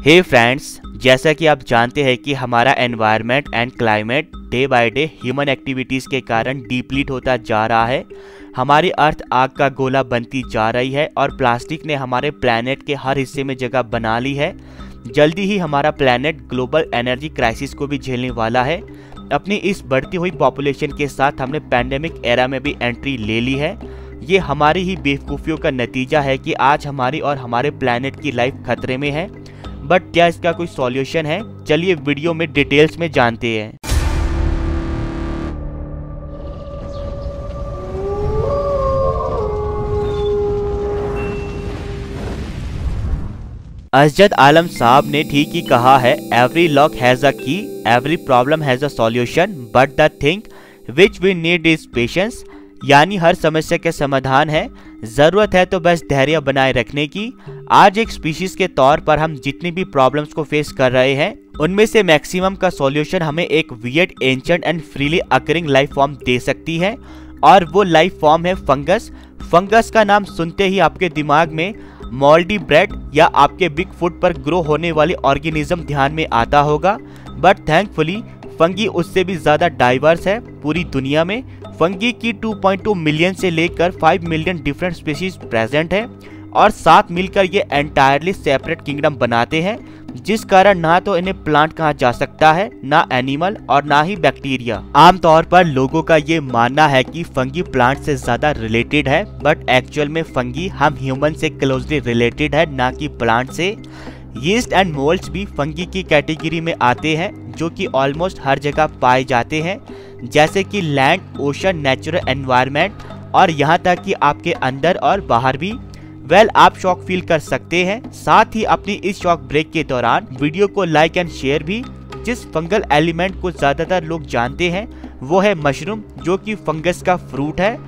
हे friends, जैसा कि आप जानते हैं कि हमारा environment and climate day by day human activities के कारण डिप्लीट होता जा रहा है। हमारी अर्थ आग का गोला बनती जा रही है और प्लास्टिक ने हमारे प्लैनेट के हर हिस्से में जगह बना ली है। जल्दी ही हमारा प्लैनेट ग्लोबल एनर्जी क्राइसिस को भी झेलने वाला है। अपनी इस बढ़ती हुई पॉपुलेशन के साथ हमने पैंडेमिक एरा में भी एंट्री ले ली है। ये हमारी ही बेवकूफ़ियों का नतीजा है कि आज हमारी और हमारे प्लैनेट की लाइफ खतरे में है। बट क्या इसका कोई सॉल्यूशन है? चलिए वीडियो में डिटेल्स में जानते हैं। अजद आलम साहब ने ठीक ही कहा है, every lock has a key, every problem has a solution, but the thing which we need is patience. यानी हर समस्या के समाधान है, जरूरत है तो बस धैर्य बनाए रखने की। आज एक स्पीशीज के तौर पर हम जितनी भी प्रॉब्लम्स को फेस कर रहे हैं उनमें से मैक्सिमम का सॉल्यूशन हमें एक weird, ancient and freely occurring life form दे सकती है और वो लाइफ फॉर्म है फंगस। फंगस का नाम सुनते ही आपके दिमाग में मोल्डी ब्रेड या आपके बिग फुट पर ग्रो होने वाली ऑर्गेनिज्म ध्यान में आता होगा, बट थैंकफुली फंगी उससे भी ज्यादा डाइवर्स है। पूरी दुनिया में फंगी की 2.2 मिलियन से लेकर 5 मिलियन डिफरेंट स्पीशीज प्रेजेंट है और साथ मिलकर ये एंटायरली सेपरेट किंगडम बनाते हैं, जिस कारण ना तो इन्हें प्लांट कहा जा सकता है, ना एनिमल और ना ही बैक्टीरिया। आमतौर पर लोगों का ये मानना है कि फंगी प्लांट से ज्यादा रिलेटेड है, बट एक्चुअल में फंगी हम ह्यूमन से क्लोजली रिलेटेड है, ना कि प्लांट से। यीस्ट एंड मोल्ड्स भी फंगी की कैटेगरी में आते हैं, जो कि ऑलमोस्ट हर जगह पाए जाते हैं, जैसे कि लैंड, ओशन, नेचुरल एनवायरनमेंट और यहाँ तक कि आपके अंदर और बाहर भी। आप शॉक फील कर सकते हैं। साथ ही अपनी इस शॉक ब्रेक के दौरान वीडियो को लाइक एंड शेयर भी। जिस फंगल एलिमेंट को ज्यादातर लोग जानते हैं वो है मशरूम, जो कि फंगस का फ्रूट है।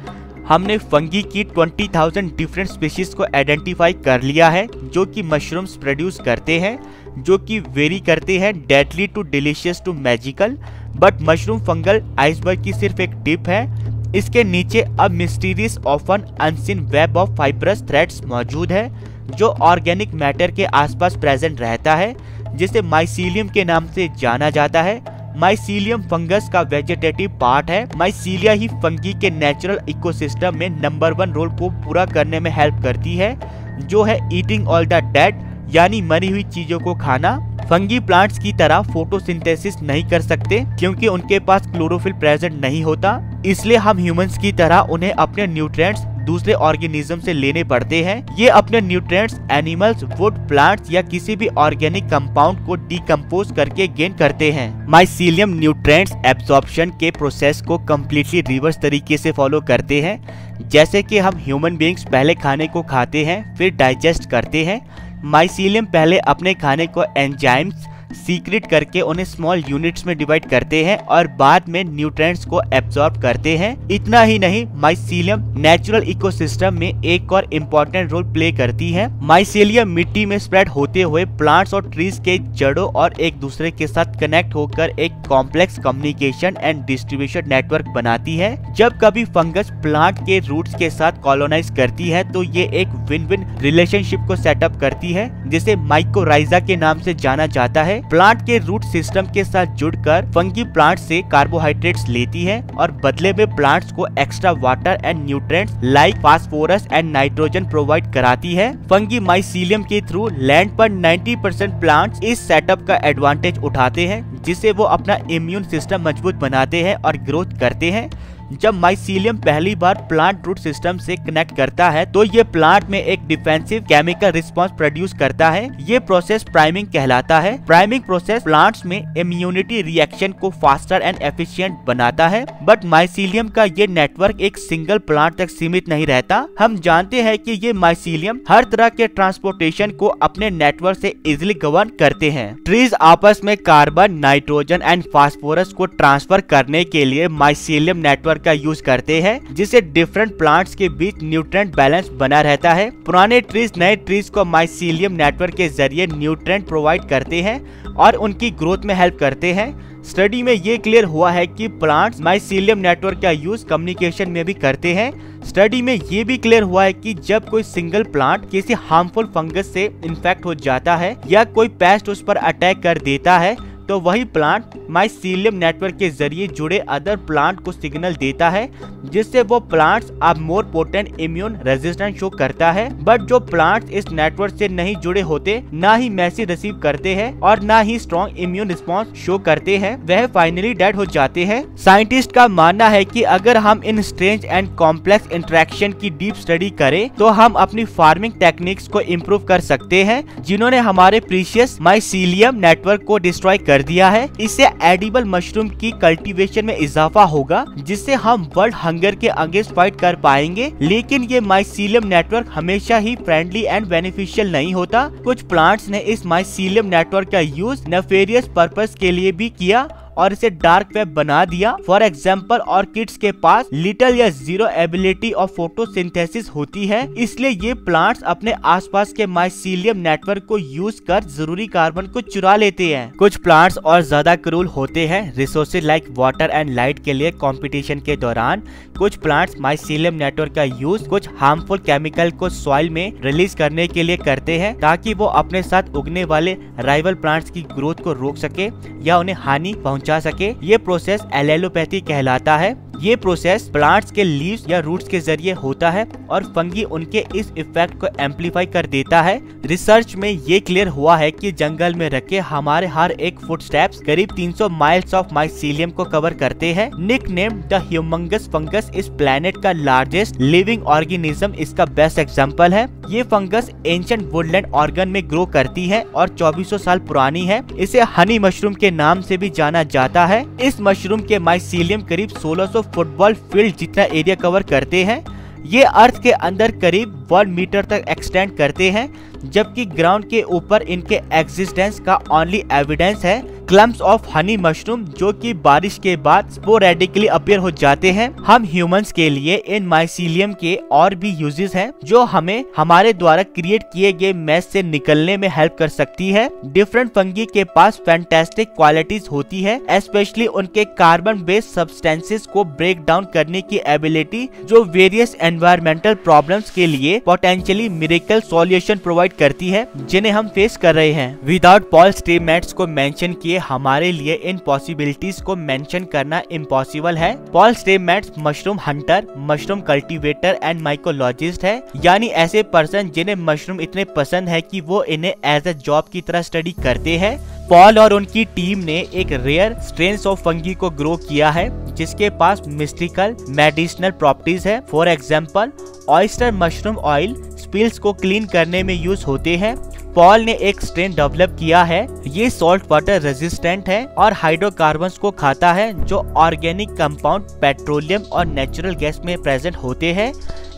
हमने फंगी की 20,000 डिफरेंट स्पीशीज को आइडेंटिफाई कर लिया है जो कि मशरूम्स प्रोड्यूस करते हैं, जो कि वेरी करते हैं deadly to delicious to magical. But mushroom fungal iceberg की सिर्फ एक टिप है। इसके नीचे अब mysterious often unseen web of fibrous threads मौजूद है, जो ऑर्गेनिक मैटर के आसपास प्रेजेंट रहता है, जिसे माइसीलियम के नाम से जाना जाता है। माइसीलियम फंगस का वेजिटेटिव पार्ट है। माइसीलिया ही फंगी के नेचुरल इकोसिस्टम में नंबर 1 रोल को पूरा करने में हेल्प करती है, जो है ईटिंग ऑल द डेड, यानी मरी हुई चीजों को खाना। फंगी प्लांट्स की तरह फोटोसिंथेसिस नहीं कर सकते क्योंकि उनके पास क्लोरोफिल प्रेजेंट नहीं होता, इसलिए हम ह्यूमंस की तरह उन्हें अपने न्यूट्रिएंट्स दूसरे ऑर्गेनिज्म से लेने पड़ते हैं। ये अपने न्यूट्रिएंट्स एनिमल्स, वुड, प्लांट्स या किसी भी ऑर्गेनिक कंपाउंड को डिकम्पोज करके गेन करते हैं। माइसीलियम न्यूट्रिएंट्स एब्जॉर्प्शन के प्रोसेस को कम्प्लीटली रिवर्स तरीके से फॉलो करते हैं। जैसे कि हम ह्यूमन बीइंग्स पहले खाने को खाते हैं, फिर डाइजेस्ट करते हैं। माइसीलियम पहले अपने खाने को एंजाइम्स सीक्रेट करके उन्हें स्मॉल यूनिट्स में डिवाइड करते हैं और बाद में न्यूट्रिएंट्स को एब्जॉर्ब करते हैं। इतना ही नहीं, माइसीलियम नेचुरल इकोसिस्टम में एक और इम्पोर्टेंट रोल प्ले करती है। माइसीलियम मिट्टी में स्प्रेड होते हुए प्लांट्स और ट्रीज के जड़ों और एक दूसरे के साथ कनेक्ट होकर एक complex communication and distribution network बनाती है। जब कभी फंगस प्लांट के रूट्स के साथ कॉलोनाइज करती है तो ये एक विन विन रिलेशनशिप को सेटअप करती है, जिसे माइकोराइजा के नाम से जाना जाता है। प्लांट के रूट सिस्टम के साथ जुड़कर फंगी प्लांट से कार्बोहाइड्रेट्स लेती है और बदले में प्लांट्स को extra water and nutrients like phosphorus and nitrogen provide कराती है। फंगी माइसीलियम के थ्रू लैंड पर 90% प्लांट्स इस सेटअप का एडवांटेज उठाते हैं, जिससे वो अपना इम्यून सिस्टम मजबूत बनाते हैं और ग्रोथ करते हैं। जब माइसीलियम पहली बार प्लांट रूट सिस्टम से कनेक्ट करता है तो ये प्लांट में एक डिफेंसिव केमिकल रिस्पांस प्रोड्यूस करता है। ये प्रोसेस प्राइमिंग कहलाता है। प्राइमिंग प्रोसेस प्लांट्स में इम्यूनिटी रिएक्शन को फास्टर एंड एफिशिएंट बनाता है। बट माइसीलियम का ये नेटवर्क एक सिंगल प्लांट तक सीमित नहीं रहता। हम जानते हैं कि ये माइसीलियम हर तरह के ट्रांसपोर्टेशन को अपने नेटवर्क से इजिली गवर्न करते हैं। ट्रीज आपस में कार्बन, नाइट्रोजन एंड फास्फोरस को ट्रांसफर करने के लिए माइसीलियम नेटवर्क का यूज करते हैं, जिससे डिफरेंट प्लांट्स के बीच न्यूट्रिएंट बैलेंस बना रहता है। पुराने ट्रीज नए ट्रीज को माइसीलियम नेटवर्क के जरिए न्यूट्रिएंट प्रोवाइड करते हैं और उनकी ग्रोथ में हेल्प करते हैं। स्टडी में ये क्लियर हुआ है कि प्लांट्स माइसीलियम नेटवर्क का यूज कम्युनिकेशन में भी करते हैं। स्टडी में ये भी क्लियर हुआ है कि जब कोई सिंगल प्लांट किसी हार्मफुल फंगस से इन्फेक्ट हो जाता है या कोई पेस्ट उस पर अटैक कर देता है तो वही प्लांट माइसीलियम नेटवर्क के जरिए जुड़े अदर प्लांट को सिग्नल देता है, जिससे वो प्लांट्स अब more potent immune resistance show करता है। बट जो प्लांट्स इस नेटवर्क से नहीं जुड़े होते, ना ही मैसेज रिसीव करते हैं और ना ही स्ट्रॉन्ग इम्यून रिस्पॉन्स शो करते हैं, वह फाइनली डेड हो जाते हैं। साइंटिस्ट का मानना है कि अगर हम इन स्ट्रेंज एंड कॉम्प्लेक्स इंटरेक्शन की डीप स्टडी करें तो हम अपनी फार्मिंग टेक्निक्स को इम्प्रूव कर सकते हैं, जिन्होंने हमारे प्रीशियस माइसीलियम नेटवर्क को डिस्ट्रॉय कर दिया है। इससे एडिबल मशरूम की कल्टीवेशन में इजाफा होगा, जिससे हम वर्ल्ड हंगर के अगेंस्ट फाइट कर पाएंगे। लेकिन ये माइसीलियम नेटवर्क हमेशा ही फ्रेंडली एंड बेनिफिशियल नहीं होता। कुछ प्लांट्स ने इस माइसीलियम नेटवर्क का यूज नेफेरियस पर्पस के लिए भी किया और इसे डार्क वेब बना दिया। फॉर एग्जाम्पल ऑर्किड्स के पास लिटिल या जीरो एबिलिटी ऑफ फोटोसिंथेसिस होती है, इसलिए ये प्लांट्स अपने आसपास के माइसीलियम नेटवर्क को यूज कर जरूरी कार्बन को चुरा लेते हैं। कुछ प्लांट्स और ज्यादा क्रूल होते हैं। Resources like water and light के लिए कंपटीशन के दौरान कुछ प्लांट्स माइसीलियम नेटवर्क का यूज कुछ हार्मफुल केमिकल को सॉइल में रिलीज करने के लिए करते हैं, ताकि वो अपने साथ उगने वाले राइवल प्लांट्स की ग्रोथ को रोक सके या उन्हें हानि पहुंचा सके। ये प्रोसेस एलेलोपैथी कहलाता है। ये प्रोसेस प्लांट्स के लीव्स या रूट्स के जरिए होता है और फंगी उनके इस इफेक्ट को एम्पलीफाई कर देता है। रिसर्च में ये क्लियर हुआ है कि जंगल में रखे हमारे हर एक फुटस्टेप्स करीब 300 माइल्स ऑफ माइसीलियम को कवर करते हैं। निकनेम द ह्यूमंगस फंगस इस प्लेनेट का लार्जेस्ट लिविंग ऑर्गेनिज्म इसका बेस्ट एग्जांपल है। ये फंगस एंशिएंट वुडलैंड ऑर्गन में ग्रो करती है और 2400 साल पुरानी है। इसे हनी मशरूम के नाम से भी जाना जाता है। इस मशरूम के माइसीलियम करीब 1600 फुटबॉल फील्ड जितना एरिया कवर करते हैं। ये अर्थ के अंदर करीब 1 मीटर तक एक्सटेंड करते हैं, जबकि ग्राउंड के ऊपर इनके एग्जिस्टेंस का ओनली एविडेंस है क्लम्प्स ऑफ हनी मशरूम, जो कि बारिश के बाद स्पोरेडिकली अपीयर हो जाते हैं। हम ह्यूमंस के लिए इन माइसीलियम के और भी यूजेस हैं, जो हमें हमारे द्वारा क्रिएट किए गए मैस से निकलने में हेल्प कर सकती है। डिफरेंट फंगी के पास फैंटास्टिक क्वालिटीज होती है, स्पेशली उनके कार्बन बेस्ड सब्सटेंसेस को ब्रेक डाउन करने की एबिलिटी, जो वेरियस एनवायरमेंटल प्रॉब्लम्स के लिए पोटेंशियली मिरेकल सॉल्यूशन प्रोवाइड करती है, जिन्हें हम फेस कर रहे हैं। विदाउट पॉल स्टेमेट्स को मेंशन किए हमारे लिए इन पॉसिबिलिटीज को मेंशन करना इम्पॉसिबल है। Paul Stamets mushroom hunter, mushroom cultivator and mycologist है, यानी ऐसे पर्सन जिन्हें मशरूम इतने पसंद है कि वो इन्हें एज ए जॉब की तरह स्टडी करते हैं। पॉल और उनकी टीम ने एक रेयर स्ट्रेन्स ऑफ फंगी को ग्रो किया है, जिसके पास मिस्टिकल मेडिसिनल प्रॉपर्टीज है। For example oyster mushroom oil spills को क्लीन करने में यूज होते हैं। पॉल ने एक स्ट्रेन डेवलप किया है। ये सॉल्ट वाटर रेजिस्टेंट है और हाइड्रोकार्बन्स को खाता है, जो ऑर्गेनिक कंपाउंड पेट्रोलियम और नेचुरल गैस में प्रेजेंट होते हैं।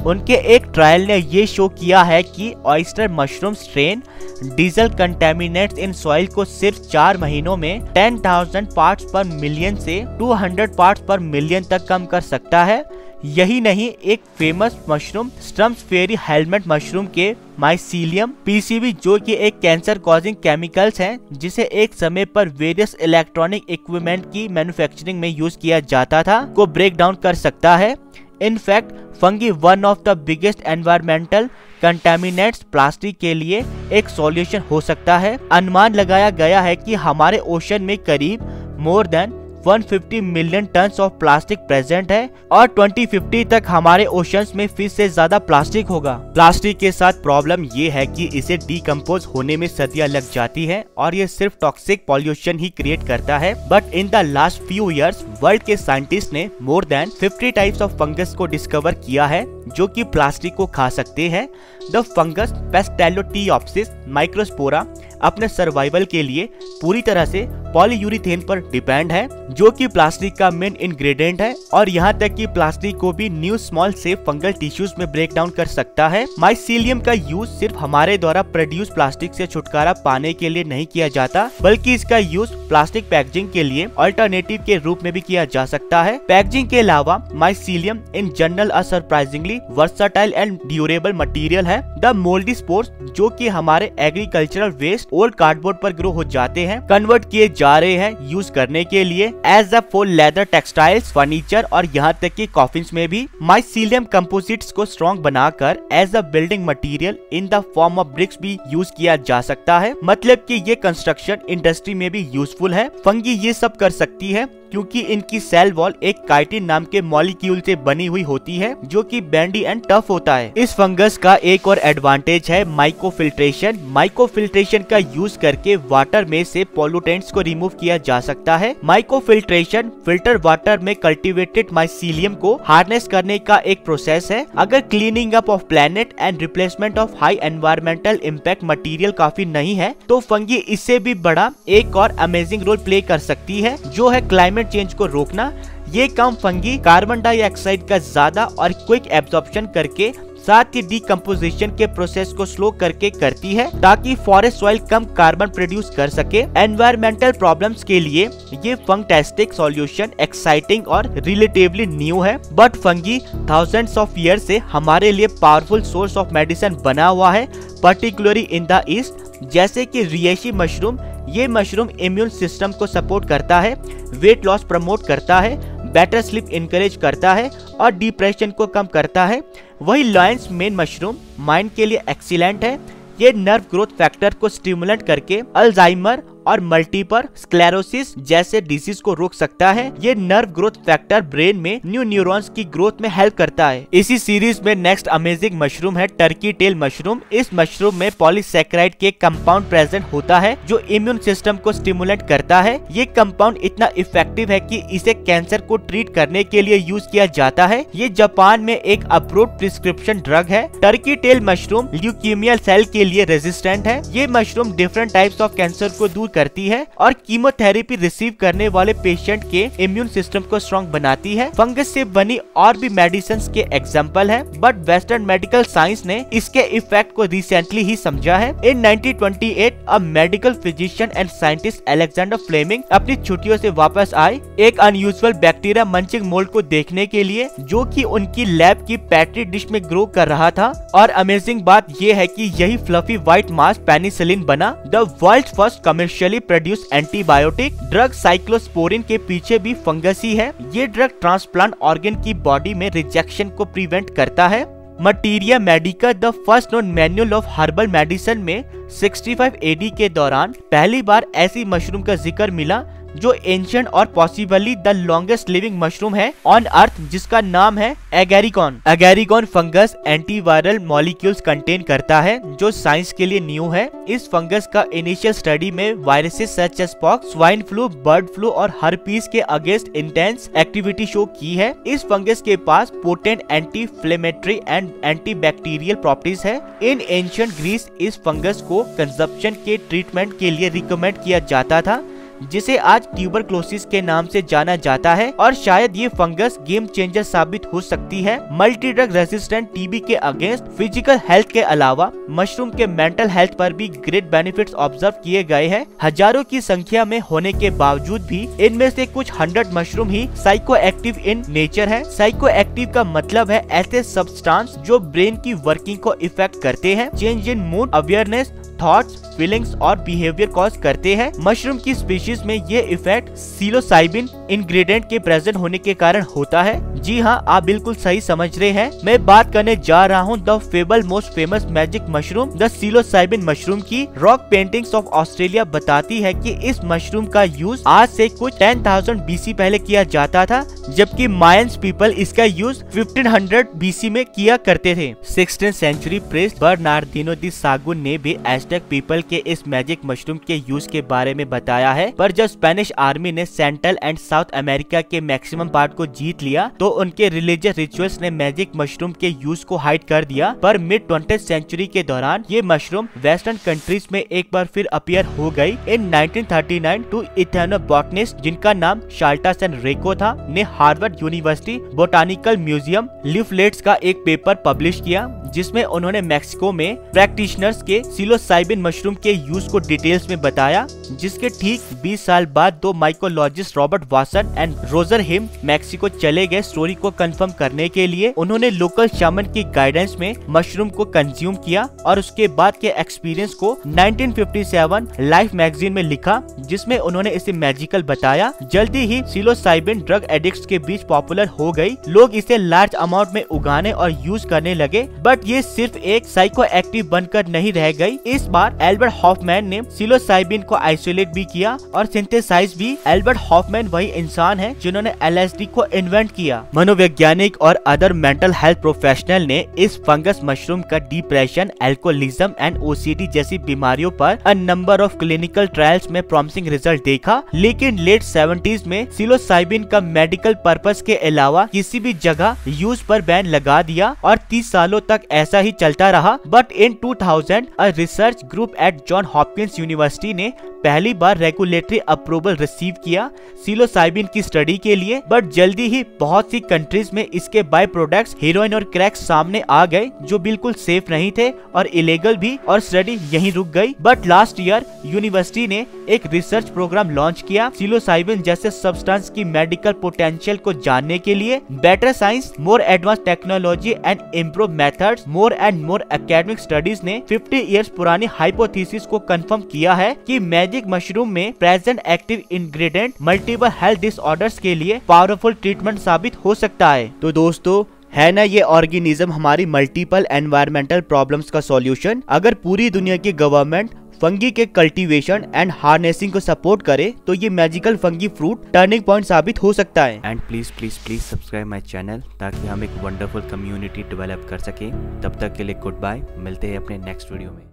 उनके एक ट्रायल ने ये शो किया है कि oyster mushroom strain diesel contaminants in soil को सिर्फ 4 महीनों में 10,000 पार्ट्स पर मिलियन से 200 पार्ट्स पर मिलियन तक कम कर सकता है। यही नहीं, एक फेमस मशरूम स्ट्रम्स फेरी हेलमेट मशरूम के माइसीलियम पीसीबी, जो कि एक कैंसर कॉजिंग केमिकल्स है, जिसे एक समय पर वेरियस इलेक्ट्रॉनिक इक्विपमेंट की मैन्युफैक्चरिंग में यूज किया जाता था, को ब्रेक डाउन कर सकता है। In fact fungi one of the biggest environmental contaminants plastic के लिए एक सॉल्यूशन हो सकता है। अनुमान लगाया गया है कि हमारे ओशन में करीब more than 150 million tons of plastic present है और 2050 तक हमारे ओशंस में फिश से ज्यादा प्लास्टिक होगा। प्लास्टिक के साथ प्रॉब्लम ये है कि इसे डिकम्पोज होने में सदियां लग जाती है और ये सिर्फ टॉक्सिक पॉल्यूशन ही क्रिएट करता है। But in the last few years world के साइंटिस्ट ने more than 50 types of fungus को डिस्कवर किया है, जो कि प्लास्टिक को खा सकते हैं। द फंगस पेस्टेलोटियोप्सिस माइक्रोस्पोरा अपने सर्वाइवल के लिए पूरी तरह से पॉलीयूरिथेन पर डिपेंड है, जो कि प्लास्टिक का मेन इंग्रेडिएंट है, और यहाँ तक कि प्लास्टिक को भी न्यू स्मॉल से फंगल टिश्यूज में ब्रेक डाउन कर सकता है। माइसीलियम का यूज सिर्फ हमारे द्वारा प्रोड्यूस प्लास्टिक से छुटकारा पाने के लिए नहीं किया जाता, बल्कि इसका यूज प्लास्टिक पैकेजिंग के लिए अल्टरनेटिव के रूप में भी किया जा सकता है। पैकेजिंग के अलावा mycelium in general a surprisingly versatile and durable material है। द मोल्डी स्पोर्स, जो कि हमारे एग्रीकल्चरल वेस्ट ओल्ड कार्डबोर्ड पर ग्रो हो जाते हैं, कन्वर्ट किए जा रहे हैं यूज करने के लिए एज अ फॉर लेदर, टेक्सटाइल्स, फर्नीचर और यहाँ तक कि कॉफिन्स में भी। माइसीलियम कंपोजिट्स को स्ट्रॉन्ग बनाकर as a building material in the form of bricks भी यूज किया जा सकता है। मतलब कि ये कंस्ट्रक्शन इंडस्ट्री में भी यूजफुल है। फंगी ये सब कर सकती है क्योंकि इनकी सेल वॉल एक काइटिन नाम के मॉलिक्यूल से बनी हुई होती है जो कि बेंडी एंड टफ होता है। इस फंगस का एक और एडवांटेज है माइक्रोफिल्ट्रेशन। माइक्रोफिल्ट्रेशन का यूज करके वाटर में से पॉल्यूटेंट्स को रिमूव किया जा सकता है। माइक्रोफिल्ट्रेशन फिल्टर वाटर में कल्टीवेटेड माइसीलियम को हार्नेस करने का एक प्रोसेस है। अगर cleaning up of planet and replacement of high environmental impact material काफी नहीं है तो फंगी इससे भी बड़ा एक और अमेजिंग रोल प्ले कर सकती है जो है क्लाइमेट चेंज को रोकना। ये काम फंगी कार्बन डाइऑक्साइड का ज्यादा और क्विक एब्जॉर्प्शन करके साथ ही डिकम्पोजिशन के प्रोसेस को स्लो करके करती है ताकि फॉरेस्ट सॉइल कम कार्बन प्रोड्यूस कर सके। एनवायरमेंटल प्रॉब्लम्स के लिए ये फंगटेस्टिक सॉल्यूशन एक्साइटिंग और रिलेटिवली न्यू है, but fungi thousands of year से हमारे लिए पावरफुल सोर्स ऑफ मेडिसिन बना हुआ है, पर्टिकुलरली इन द ईस्ट। जैसे कि रियेशी मशरूम, ये मशरूम इम्यून सिस्टम को सपोर्ट करता है, वेट लॉस प्रमोट करता है, बेटर स्लीप इंकरेज करता है और डिप्रेशन को कम करता है। वही लॉयंस मेन मशरूम माइंड के लिए एक्सीलेंट है। ये नर्व ग्रोथ फैक्टर को स्टिमुलेट करके अल्जाइमर और मल्टीपल स्क्लेरोसिस जैसे डिजीज को रोक सकता है। ये नर्व ग्रोथ फैक्टर ब्रेन में न्यू न्यूरॉन्स की ग्रोथ में हेल्प करता है। इसी सीरीज में नेक्स्ट अमेजिंग मशरूम है टर्की टेल मशरूम। इस मशरूम में पॉलीसैकेराइड के कंपाउंड प्रेजेंट होता है जो इम्यून सिस्टम को स्टिमुलेट करता है। ये कंपाउंड इतना इफेक्टिव है कि इसे कैंसर को ट्रीट करने के लिए यूज किया जाता है। ये जापान में एक अप्रूव्ड प्रिस्क्रिप्शन ड्रग है। Turkey tail mushroom leukemia cell के लिए रेजिस्टेंट है। ये mushroom different types of cancer को दूर करती है और कीमोथेरेपी रिसीव करने वाले पेशेंट के इम्यून सिस्टम को स्ट्रॉन्ग बनाती है। फंगस से बनी और भी मेडिसिन के एग्जाम्पल है, बट वेस्टर्न मेडिकल साइंस ने इसके इफेक्ट को रिसेंटली ही समझा है। In 1928 a medical physician and scientist Alexander Fleming अपनी छुट्टियों से वापस आए एक अनयूजुअल बैक्टीरिया मंचिंग मोल्ड को देखने के लिए जो कि उनकी लैब की पेट्री डिश में ग्रो कर रहा था। और अमेजिंग बात यह है कि यही फ्लफी व्हाइट मास पेनिसिलिन बना। The world first commercially produce antibiotic drug cyclosporine के पीछे भी फंगस ही है। ये ड्रग ट्रांसप्लांट ऑर्गन की बॉडी में रिजेक्शन को प्रिवेंट करता है। Materia medica the first known manual of herbal medicine में 65 AD के दौरान पहली बार ऐसी मशरूम का जिक्र मिला जो एंशिएंट और possibly the longest living mushroom है ऑन अर्थ, जिसका नाम है एगेरिकॉन। एगेरिकॉन फंगस एंटीवायरल मॉलिक्यूल्स कंटेन करता है जो साइंस के लिए न्यू है। इस फंगस का इनिशियल स्टडी में viruses such as pox, swine flu, bird flu और हर्पीस के अगेंस्ट इंटेंस एक्टिविटी शो की है। इस फंगस के पास potent anti inflammatory and anti bacterial properties है। इन एंशिएंट ग्रीस इस फंगस को कंजप्शन के ट्रीटमेंट के लिए रिकमेंड किया जाता था, जिसे आज ट्यूबरक्लोसिस के नाम से जाना जाता है। और शायद ये फंगस गेम चेंजर साबित हो सकती है। मल्टी ड्रग रेजिस्टेंट टीबी के अगेंस्ट फिजिकल हेल्थ के अलावा मशरूम के मेंटल हेल्थ पर भी ग्रेट बेनिफिट्स ऑब्जर्व किए गए हैं। हजारों की संख्या में होने के बावजूद भी इनमें से कुछ 100 mushroom he psycho active in nature है। साइको एक्टिव का मतलब है ऐसे सब्सटेंस जो ब्रेन की वर्किंग को इफेक्ट करते हैं, change in mood, awareness, thoughts, feelings और बिहेवियर कॉज करते हैं। मशरूम की स्पीशीज में ये इफेक्ट सीलोसाइबिन इंग्रेडिएंट के प्रेजेंट होने के कारण होता है। जी हाँ, आप बिल्कुल सही समझ रहे हैं। मैं बात करने जा रहा हूँ the fable most famous magic mushroom the psilocybin mushroom की। रॉक पेंटिंग्स ऑफ ऑस्ट्रेलिया बताती है कि इस मशरूम का यूज आज से कुछ 10,000 BC पहले किया जाता था, जबकि मायंस पीपल इसका यूज 1500 BC में किया करते थे। 16th सेंचुरी प्रेस्ट बर्नार्डिनो दी सागुन ने भी एज़टेक पीपल के इस मैजिक मशरूम के यूज के बारे में बताया है। पर जब स्पेनिश आर्मी ने सेंट्रल एंड साउथ अमेरिका के मैक्सिमम पार्ट को जीत लिया तो उनके रिलीजियस रिचुअल्स ने मैजिक मशरूम के यूज को हाइड कर दिया। पर मिड 20th सेंचुरी के दौरान ये मशरूम वेस्टर्न कंट्रीज में एक बार फिर अपीयर हो गई। इन 1939 टू इथेनोबॉटनिस्ट जिनका नाम शाल्टासन रेको था ने Harvard university botanical museum leaflets का एक पेपर पब्लिश किया जिसमें उन्होंने मैक्सिको में प्रैक्टिशनर्स के सीलोसाइबिन सिलोसाइबिन मशरूम के यूज को डिटेल्स में बताया, जिसके ठीक 20 साल बाद दो mycologists Robert Wasson and Roger Heim Mexico चले गए स्टोरी को कंफर्म करने के लिए। उन्होंने लोकल शामन की गाइडेंस में मशरूम को कंज्यूम किया और उसके बाद के एक्सपीरियंस को 1957 लाइफ मैगजीन में लिखा, जिसमें उन्होंने इसे मैजिकल बताया। जल्दी ही सिलोसाइबिन ड्रग एडिक्ट्स के बीच पॉपुलर हो गई। लोग इसे लार्ज अमाउंट में उगाने और यूज करने लगे, बट ये सिर्फ एक साइको एक्टिव बनकर नहीं रह गई। इस बार एल्बर्ट हॉफमैन ने सिलोसाइबिन को आइसोलेट भी किया और सिंथेसाइज भी। एल्बर्ट हॉफमैन वही इंसान है जिन्होंने LSD को इन्वेंट किया। मनोवैज्ञानिक और अदर मेंटल हेल्थ प्रोफेशनल ने इस फंगस मशरूम का डिप्रेशन, एल्कोहलिज्म एंड OCD जैसी बीमारियों पर a number of clinical trials में प्रॉमिसिंग रिजल्ट देखा, लेकिन लेट 70s में सिलोसाइबिन का मेडिकल पर्पस के अलावा किसी भी जगह यूज पर बैन लगा दिया और 30 सालों तक ऐसा ही चलता रहा। But in 2000 a research group at John Hopkins University ने पहली बार रेगुलेटरी अप्रूवल रिसीव किया सिलोसाइबिन की स्टडी के लिए। बट जल्दी ही बहुत सी कंट्रीज में इसके बाय प्रोडक्ट्स हेरोइन और क्रैक सामने आ गए, जो बिल्कुल सेफ नहीं थे और इलीगल भी, और स्टडी यहीं रुक गई। बट लास्ट ईयर यूनिवर्सिटी ने एक रिसर्च प्रोग्राम लॉन्च किया सिलोसाइबिन जैसे सब्सटेंस की मेडिकल पोटेंशियल को जानने के लिए। Better science, more advance technology and improve methods, more and more academic studies ने 50 इयर्स पुरानी हाइपोथेसिस को कंफर्म किया है कि मैजिक मशरूम में present active ingredient multiple health disorders के लिए पावरफुल ट्रीटमेंट साबित हो सकता है। तो दोस्तों, है ना ये ऑर्गेनिज्म हमारी मल्टीपल एनवायरमेंटल प्रॉब्लम्स का सॉल्यूशन। अगर पूरी दुनिया की गवर्नमेंट फंगी के कल्टीवेशन एंड हार्नेसिंग को सपोर्ट करे तो ये magical fungi fruit turning point साबित हो सकता है। And please please please subscribe my channel ताकि हम एक वंडरफुल कम्युनिटी डेवलप कर सकें। तब तक के लिए गुड बाय, मिलते हैं अपने नेक्स्ट वीडियो में।